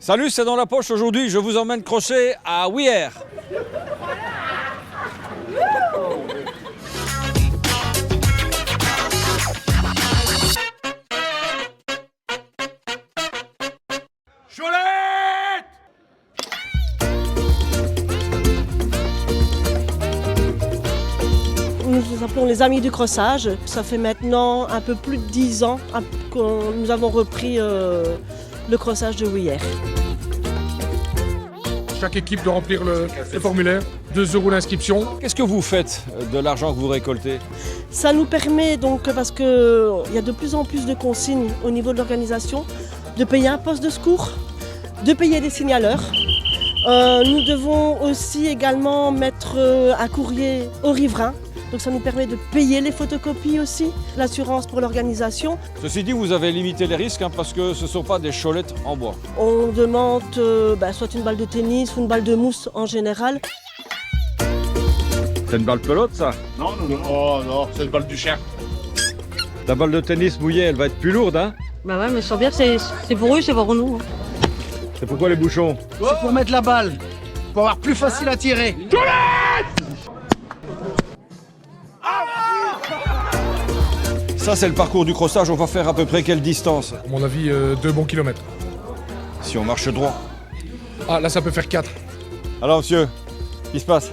Salut, c'est dans la poche aujourd'hui. Je vous emmène crocher à Ouillère. Cholette! Nous nous appelons les Amis du Crossage. Ça fait maintenant un peu plus de 10 ans que nous avons repris le crossage de Ouillère. Chaque équipe doit remplir le formulaire, 2 € l'inscription. Qu'est-ce que vous faites de l'argent que vous récoltez? Ça nous permet donc, parce qu'il y a de plus en plus de consignes au niveau de l'organisation, de payer un poste de secours, de payer des signaleurs. Nous devons aussi également mettre un courrier aux riverains. Donc ça nous permet de payer les photocopies aussi, l'assurance pour l'organisation. Ceci dit, vous avez limité les risques parce que ce ne sont pas des cholettes en bois. On demande soit une balle de tennis ou une balle de mousse en général. C'est une balle pelote ça? Non. Oh non, c'est le balle du chien. La balle de tennis mouillée, elle va être plus lourde, hein? Bah ouais, mais je sens bien que c'est pour eux, c'est pour nous. C'est pourquoi les bouchons? C'est pour mettre la balle, pour avoir plus facile à tirer. Ça, c'est le parcours du crossage. On va faire à peu près quelle distance? À mon avis, 2 bons kilomètres. Si on marche droit. Ah, là, ça peut faire 4. Alors, monsieur, qu'est-ce qui se passe?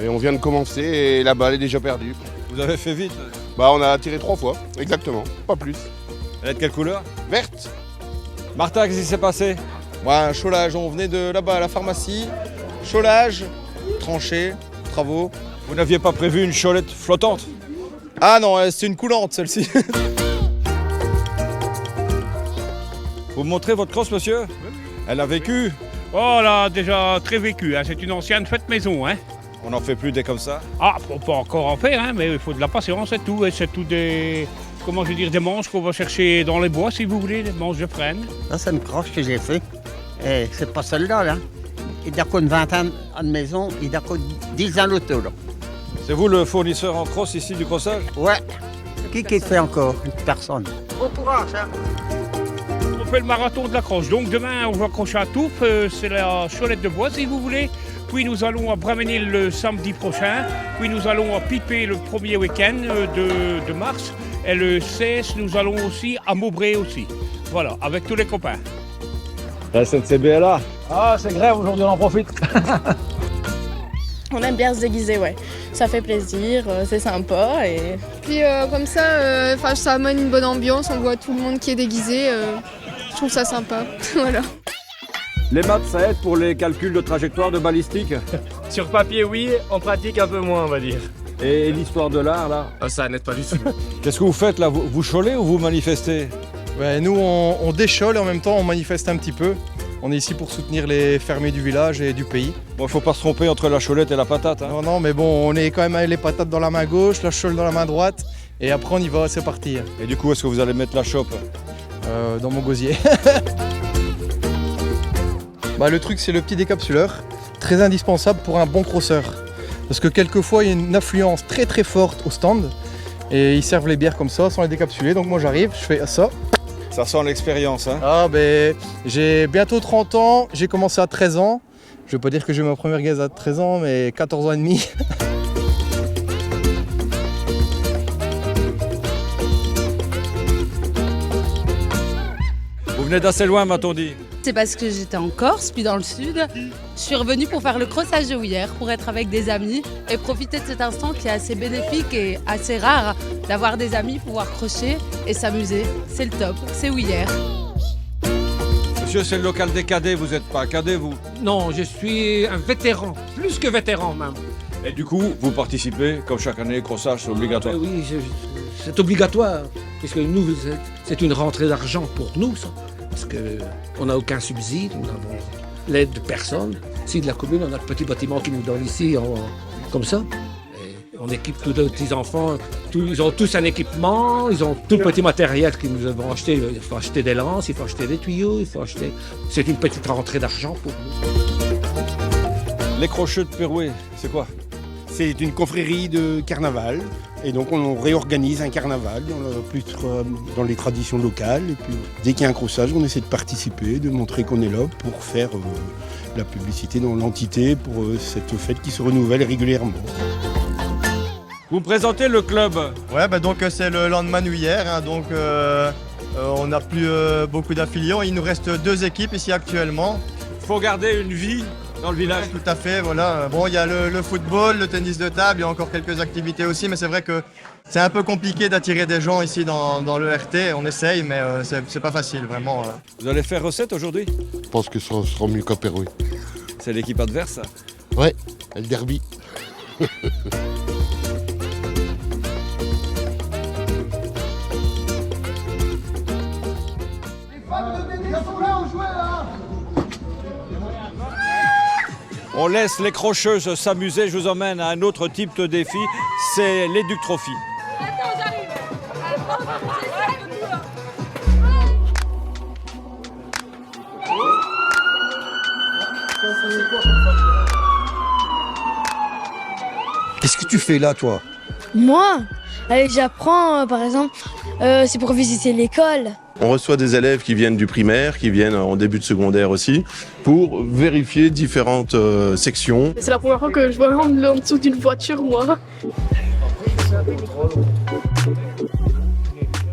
Et on vient de commencer et la balle est déjà perdue. Vous avez fait vite. Bah on a tiré 3 fois, exactement, pas plus. Elle est de quelle couleur? Verte. Martin, qu'est-ce qui s'est passé? Un cholage, on venait de là-bas à la pharmacie. Cholage, tranché, travaux. Vous n'aviez pas prévu une cholette flottante? Ah non, c'est une coulante celle-ci. Vous me montrez votre crosse, monsieur? Elle a vécu. Oh là, déjà très vécu, hein. C'est une ancienne fête maison. Hein. On n'en fait plus des comme ça. Ah, on peut encore en faire, hein, mais il faut de la patience, c'est tout. Et c'est tout des, comment je veux dire, des manches qu'on va chercher dans les bois, si vous voulez, des manches de frêne. Ça, c'est une croche que j'ai fait. Et c'est pas celle-là, là. Il y a une vingtaine de maisons, il y a 10 ans l'auto, là. C'est vous le fournisseur en crosse ici du crossage? Ouais. Qui le fait encore? Personne. Bon courage, hein. On fait le marathon de la croche. Donc demain, on va crocher à Touffe, c'est la cholette de bois, si vous voulez. Puis nous allons à Braménil le samedi prochain. Puis nous allons à Pipé le premier week-end de mars. Et le 16, nous allons aussi à Maubré aussi. Voilà, avec tous les copains. La SNCB est là. Ah, c'est grave, aujourd'hui on en profite. On aime bien se déguiser, ouais. Ça fait plaisir, c'est sympa. Et puis comme ça, ça amène une bonne ambiance, on voit tout le monde qui est déguisé. Je trouve ça sympa, voilà. Les maths, ça aide pour les calculs de trajectoire de balistique? Sur papier, oui, en pratique un peu moins, on va dire. Et l'histoire de l'art, là? Ça n'aide pas du tout. Qu'est-ce que vous faites, là? Vous cholez ou vous manifestez? Nous, on déchole et en même temps, on manifeste un petit peu. On est ici pour soutenir les fermiers du village et du pays. Bon, il faut pas se tromper entre la cholette et la patate. Hein. Non, mais bon, on est quand même avec les patates dans la main gauche, la chole dans la main droite. Et après, on y va, c'est parti. Et du coup, est-ce que vous allez mettre la chope? Dans mon gosier. Le truc, c'est le petit décapsuleur. Très indispensable pour un bon crosseur. Parce que quelquefois, il y a une affluence très très forte au stand. Et ils servent les bières comme ça, sans les décapsuler. Donc moi, j'arrive, je fais ça. Ça sent l'expérience, hein? Ah j'ai bientôt 30 ans, j'ai commencé à 13 ans. Je vais pas dire que j'ai eu ma première gaze à 13 ans, mais 14 ans et demi. Vous venez d'assez loin, m'a-t-on dit? C'est parce que j'étais en Corse, puis dans le sud. Je suis revenue pour faire le crossage de Ouillère, pour être avec des amis et profiter de cet instant qui est assez bénéfique et assez rare d'avoir des amis, pouvoir crocher et s'amuser. C'est le top, c'est Ouillère. Monsieur, c'est le local des cadets, vous n'êtes pas cadet, vous? Non, je suis un vétéran, plus que vétéran même. Et du coup, vous participez, comme chaque année, crossage, c'est obligatoire? Oui, c'est obligatoire, puisque nous, c'est une rentrée d'argent pour nous, ça. Parce qu'on n'a aucun subside, nous avons l'aide de personne. Si de la commune, on a le petit bâtiment qui nous donne ici, comme ça. Et on équipe tous les petits-enfants, ils ont tous un équipement, ils ont tout le petit matériel qu'ils nous avons acheté. Il faut acheter des lances, il faut acheter des tuyaux, il faut acheter... C'est une petite rentrée d'argent pour nous. Les crochets de Pérouet, c'est quoi? C'est une confrérie de carnaval. Et donc on réorganise un carnaval dans les traditions locales. Et puis dès qu'il y a un crossage, on essaie de participer, de montrer qu'on est là pour faire la publicité dans l'entité pour cette fête qui se renouvelle régulièrement. Vous me présentez le club? Ouais, donc c'est le lendemain hier, hein, donc on n'a plus beaucoup d'affiliés. Il nous reste 2 équipes ici actuellement. Il faut garder une vie dans le village. Tout à fait, voilà. Bon, il y a le football, le tennis de table, il y a encore quelques activités aussi, mais c'est vrai que c'est un peu compliqué d'attirer des gens ici dans le RT. On essaye, mais c'est pas facile, vraiment. Vous allez faire recette aujourd'hui? Je pense que ça sera mieux qu'à Pérouille. C'est l'équipe adverse, ça? Ouais, le derby. On laisse les crocheuses s'amuser, je vous emmène à un autre type de défi, c'est l'Educ Trophy. Qu'est-ce que tu fais là, toi? Moi, j'apprends, par exemple, c'est pour visiter l'école. On reçoit des élèves qui viennent du primaire, qui viennent en début de secondaire aussi, pour vérifier différentes sections. C'est la première fois que je vois en dessous d'une voiture, moi.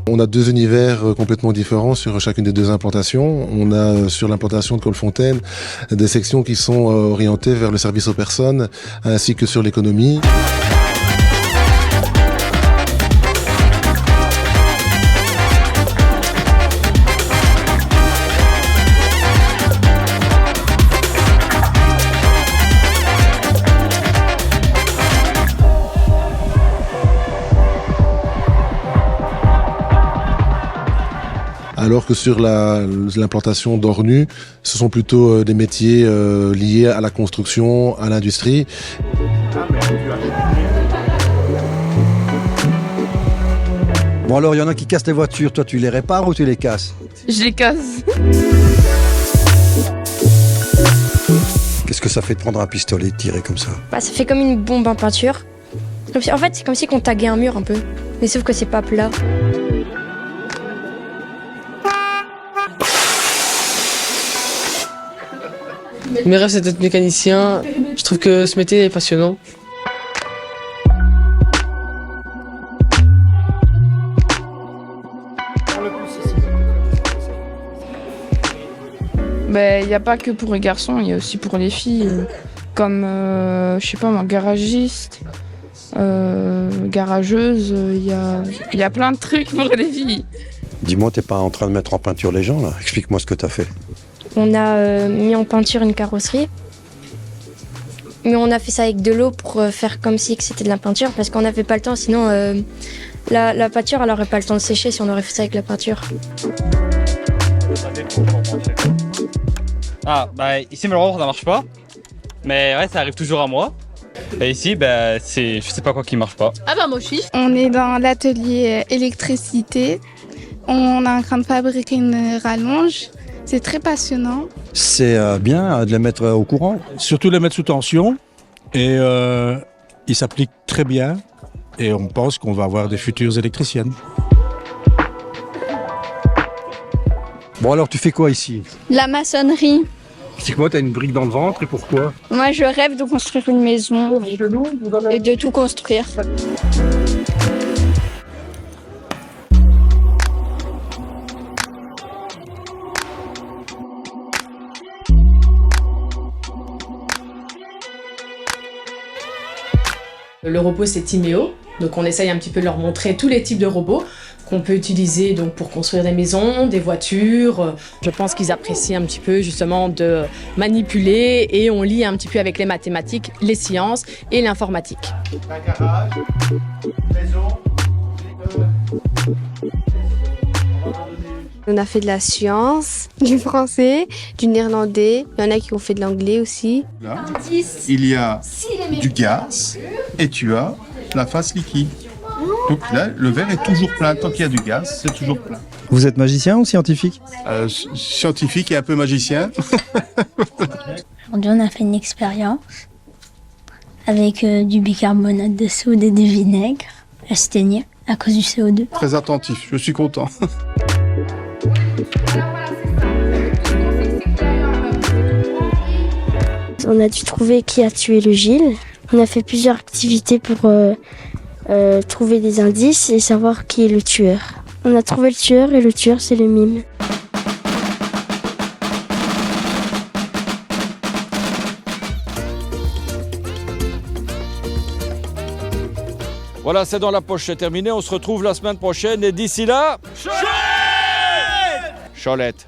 On a 2 univers complètement différents sur chacune des 2 implantations. On a sur l'implantation de Colfontaine des sections qui sont orientées vers le service aux personnes ainsi que sur l'économie. Alors que sur l'implantation d'Ornu, ce sont plutôt des métiers liés à la construction, à l'industrie. Bon alors, il y en a qui cassent les voitures, toi tu les répares ou tu les casses? Je les casse. Qu'est-ce que ça fait de prendre un pistolet et de tirer comme ça? Ça fait comme une bombe en peinture. En fait, c'est comme si on taguait un mur un peu. Mais sauf que c'est pas plat. Mes rêves, c'est d'être mécanicien. Je trouve que ce métier est passionnant. Il n'y a pas que pour les garçons, il y a aussi pour les filles. Comme, je sais pas moi, garagiste, garageuse, il y a plein de trucs pour les filles. Dis-moi, t'es pas en train de mettre en peinture les gens là? Explique-moi ce que t'as fait. On a mis en peinture une carrosserie. Mais on a fait ça avec de l'eau pour faire comme si c'était de la peinture parce qu'on n'avait pas le temps. Sinon, la peinture, elle n'aurait pas le temps de sécher si on aurait fait ça avec la peinture. Ici, malheureusement, ça marche pas. Mais ouais, ça arrive toujours à moi. Et ici, je sais pas quoi qui marche pas. Moi aussi. On est dans l'atelier électricité. On est en train de fabriquer une rallonge. C'est très passionnant. C'est bien de les mettre au courant. Surtout les mettre sous tension. Et ils s'appliquent très bien. Et on pense qu'on va avoir des futures électriciennes. Bon alors, tu fais quoi ici? La maçonnerie. C'est quoi, t'as une brique dans le ventre et pourquoi? Moi, je rêve de construire une maison et de tout construire. Le robot, c'est Timéo. Donc on essaye un petit peu de leur montrer tous les types de robots qu'on peut utiliser donc, pour construire des maisons, des voitures. Je pense qu'ils apprécient un petit peu justement de manipuler et on lie un petit peu avec les mathématiques, les sciences et l'informatique. Un garage, maison, On a fait de la science, du français, du néerlandais. Il y en a qui ont fait de l'anglais aussi. Là, il y a du gaz et tu as la phase liquide. Donc là, le verre est toujours plein. Tant qu'il y a du gaz, c'est toujours plein. Vous êtes magicien ou scientifique? Scientifique et un peu magicien. Aujourd'hui, on a fait une expérience avec du bicarbonate de soude et du vinaigre à se teigner à cause du CO2. Très attentif, je suis content. On a dû trouver qui a tué le Gilles. On a fait plusieurs activités pour trouver des indices et savoir qui est le tueur. On a trouvé le tueur et le tueur c'est le mime. Voilà, c'est dans la poche, c'est terminé. On se retrouve la semaine prochaine et d'ici là... Cholette.